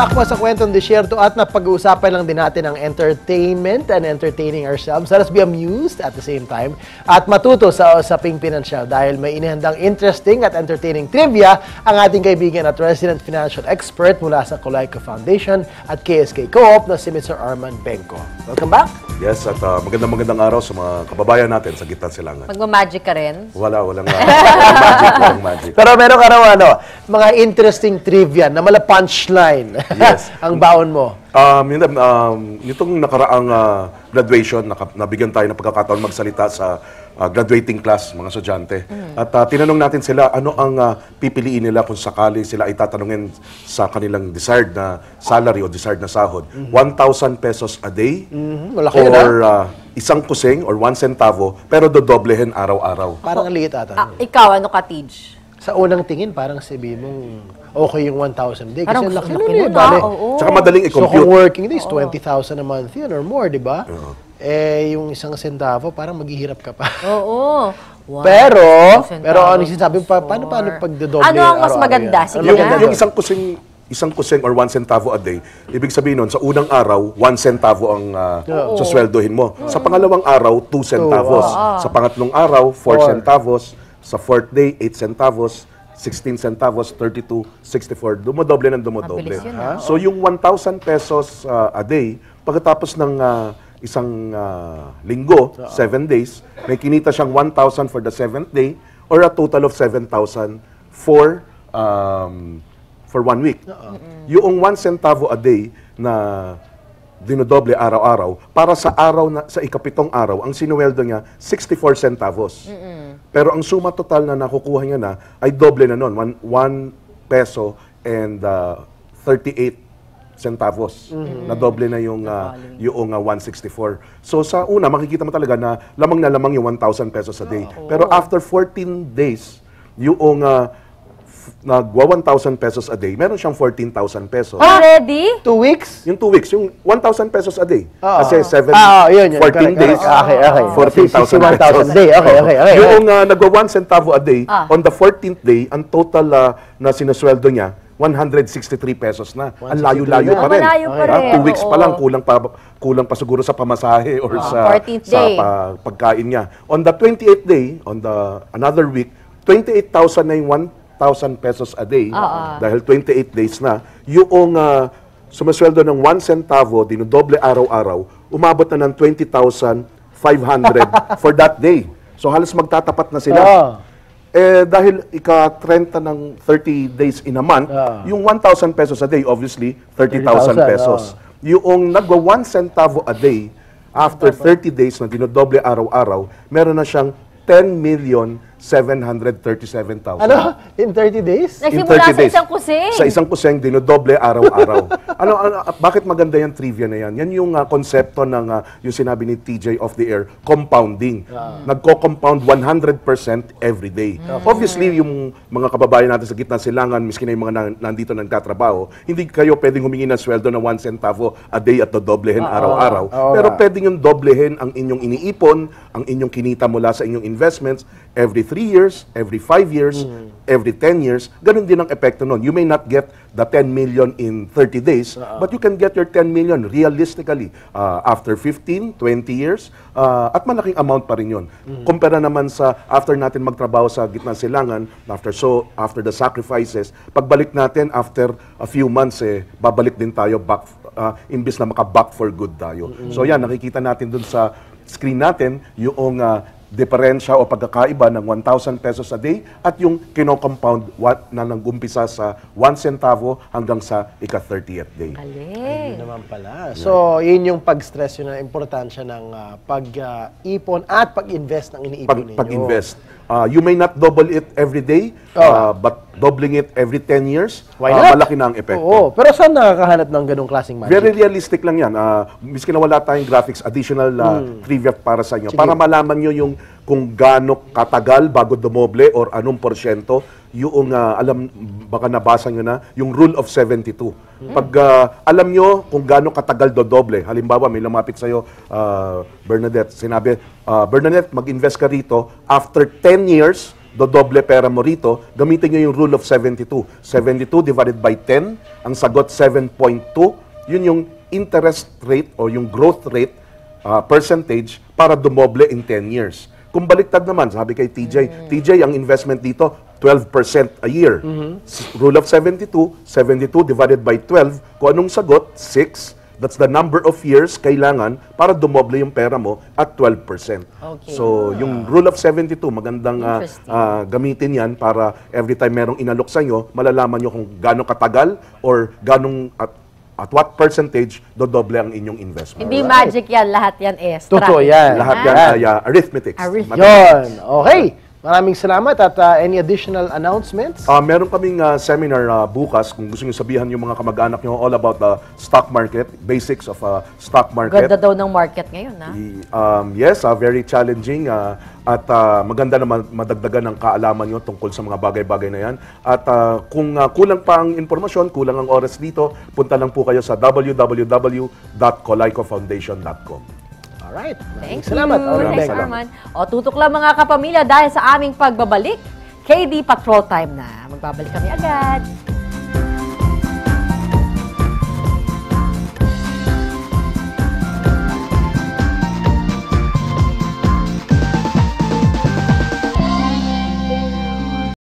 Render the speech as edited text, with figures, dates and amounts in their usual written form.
back po sa Kwentong Disyerto at napag-uusapan lang din natin ang entertainment and entertaining ourselves. Let us be amused at the same time at matuto sa usaping pinansyal dahil may inihandang interesting at entertaining trivia ang ating kaibigan at resident financial expert mula sa Colaika Foundation at KSK Co-op na si Mr. Arman Benco. Welcome back! Yes, at magandang araw sa mga kababayan natin sa Gitnang Silangan. Magmamagic ka rin? Walang magic. Pero meron ka raw mga interesting trivia na mala punchline. Yes. Ang baon mo. Itong nakaraang graduation, nabigyan tayo ng pagkakataon magsalita sa graduating class, mga estudyante. At tinanong natin sila ano ang pipiliin nila kung sakali sila ay tatanungin sa kanilang desired na salary o desired na sahod. 1,000 pesos a day Malaki or isang kusing or 1 centavo pero dodoblehin araw-araw. Parang liit ata. Ikaw, ano ka, Tej? Sa unang tingin, parang sabi mong okay yung 1,000 day. Kasi Parang laki laki nun nun, bale. oo. Tsaka madaling So i-compute. kung working days, 20,000 a month yun or more, di ba? Eh, yung isang centavo, parang maghihirap ka pa. Oo. Wow. Pero Centavos, ano sinasabi pa, paano pagdodoble? Ano ang mas araw-araw maganda? yan? Sige Ano na. maganda Yung doon? isang kusing or 1 centavo a day, ibig sabihin nun, sa unang araw, 1 centavo ang susweldohin mo. Sa pangalawang araw, 2 centavos. Sa pangatlong araw, 4 centavos. Sa fourth day, 8 centavos. 16 centavos, 32, 64. Dumodoble ng dumodoble. Mabilis yun, So yung 1,000 pesos a day, pagkatapos ng isang linggo, 7 days, may kinita siyang 1,000 for the 7th day or a total of 7,000 for 1 week. Yung 1 centavo a day na dinodoble araw-araw, para sa sa ikapitong araw, ang sinuweldo niya 64 centavos. Pero ang suma total na nakukuha niya na ay doble na nun, 1 peso and 38 centavos. Na doble na yung 164. So sa una, makikita mo talaga na lamang yung 1,000 pesos a day. Pero after 14 days, yung nagwa 1,000 pesos a day, meron siyang 14,000 pesos. Already? 2 weeks? Yung 2 weeks, yung 1,000 pesos a day. Kasi 14 correct. days, Okay. 14,000 pesos. 1,000 a day. Okay. Yung nagwa 1 centavo a day, on the 14th day, ang total na sinusweldo niya, 163 pesos na. Ang layo-layo pa rin. Malayo pa rin. 2 weeks pa lang, kulang pa siguro sa pamasahe or sa 14th day. pagkain niya. On the 28th day, another week, 28,000 na yung 1,000 pesos a day, dahil 28 days na, yung sumasweldo ng 1 centavo, dinodoble araw-araw, umabot na ng 20,500 for that day. So halos magtatapat na sila. Eh, dahil ika-30 ng 30 days in a month, yung 1,000 pesos a day, obviously, 30,000 pesos. Yung nagwa 1 centavo a day, after 30 days na dinodoble araw-araw, meron na siyang 10,737,000. Ano? In 30 days? Nagsimula sa isang kusing. Sa isang kusing, dinodoble araw-araw. Bakit maganda yung trivia na yan? Yan yung konsepto ng yung sinabi ni TJ off the air, compounding. Nagko-compound 100% every day. Obviously, yung mga kababayan natin sa Gitnang Silangan, miskin na yung mga nandito nagtatrabaho, hindi kayo pwedeng humingi ng sweldo na 1 centavo a day at dodoblehin araw-araw. Pero pwedeng yung doblehin ang inyong iniipon, ang inyong kinita mula sa inyong investments, every 3 years, every 5 years, every 10 years, ganun din ang epekto nun. You may not get the 10 million in 30 days, but you can get your 10 million realistically after 15, 20 years, at malaking amount pa rin yun. Kumpara naman sa after natin magtrabaho sa Gitnang Silangan, after the sacrifices, pagbalik natin after a few months, babalik din tayo back, imbis na maka-back for good tayo. So yan, nakikita natin dun sa screen natin yung diferensya o pagkakaiba ng 1,000 pesos a day at yung kino-compound na nag-umpisa sa 1 centavo hanggang sa ika-30th day. Galing. Naman pala. So, yun yung pag-stress yun na importansya ng pag-ipon at pag-invest ng iniipon ninyo. Pag-invest. You may not double it every day, but doubling it every 10 years, Why not? malaki na ang epekto. Oo. Pero saan nakakahanap ng ganong klaseng magic? Very realistic lang yan. Miski na wala tayong graphics, additional trivia para sa inyo. Sige. Para malaman nyo yung kung gaano katagal bago dumoble or anong porsyento, yung baka nabasa nyo na, yung rule of 72. Pag alam nyo kung gaano katagal dodoble, halimbawa may lumapit sa'yo, Bernadette, sinabi, Bernadette, mag-invest ka rito, after 10 years, dodoble pera mo rito, gamitin nyo yung rule of 72. 72 divided by 10, ang sagot 7.2, yun yung interest rate o yung growth rate percentage para dumoble in 10 years. Kung baliktad naman, sabi kay TJ, TJ, ang investment dito, 12% a year. Rule of 72, 72 divided by 12, kung anong sagot, 6, that's the number of years kailangan para dumoble yung pera mo at 12%. Okay. So, yung rule of 72, magandang gamitin yan para every time merong inalok sa inyo, malalaman nyo kung gano'ng katagal or gano'ng at what percentage dodoble ang inyong investment. Hindi magic yan, lahat yan Totoo yan. Lahat yan ay arithmetics. Yun. Okay. Maraming salamat at any additional announcements? Meron kaming seminar bukas kung gusto niyo sabihan yung mga kamag-anak niyo all about the stock market, basics of stock market. Ganda daw ng market ngayon, ha? Yes, very challenging at maganda na madagdagan ng kaalaman nyo tungkol sa mga bagay-bagay na yan. At kung kulang pa ang informasyon, kulang ang oras dito, punta lang po kayo sa www.colaycofoundation.com. Alright. Thank Salamat. you. Arman Thanks, Beng. Arman. O, tutok lang mga kapamilya dahil sa aming pagbabalik, KD Patrol Time na. Magbabalik kami agad.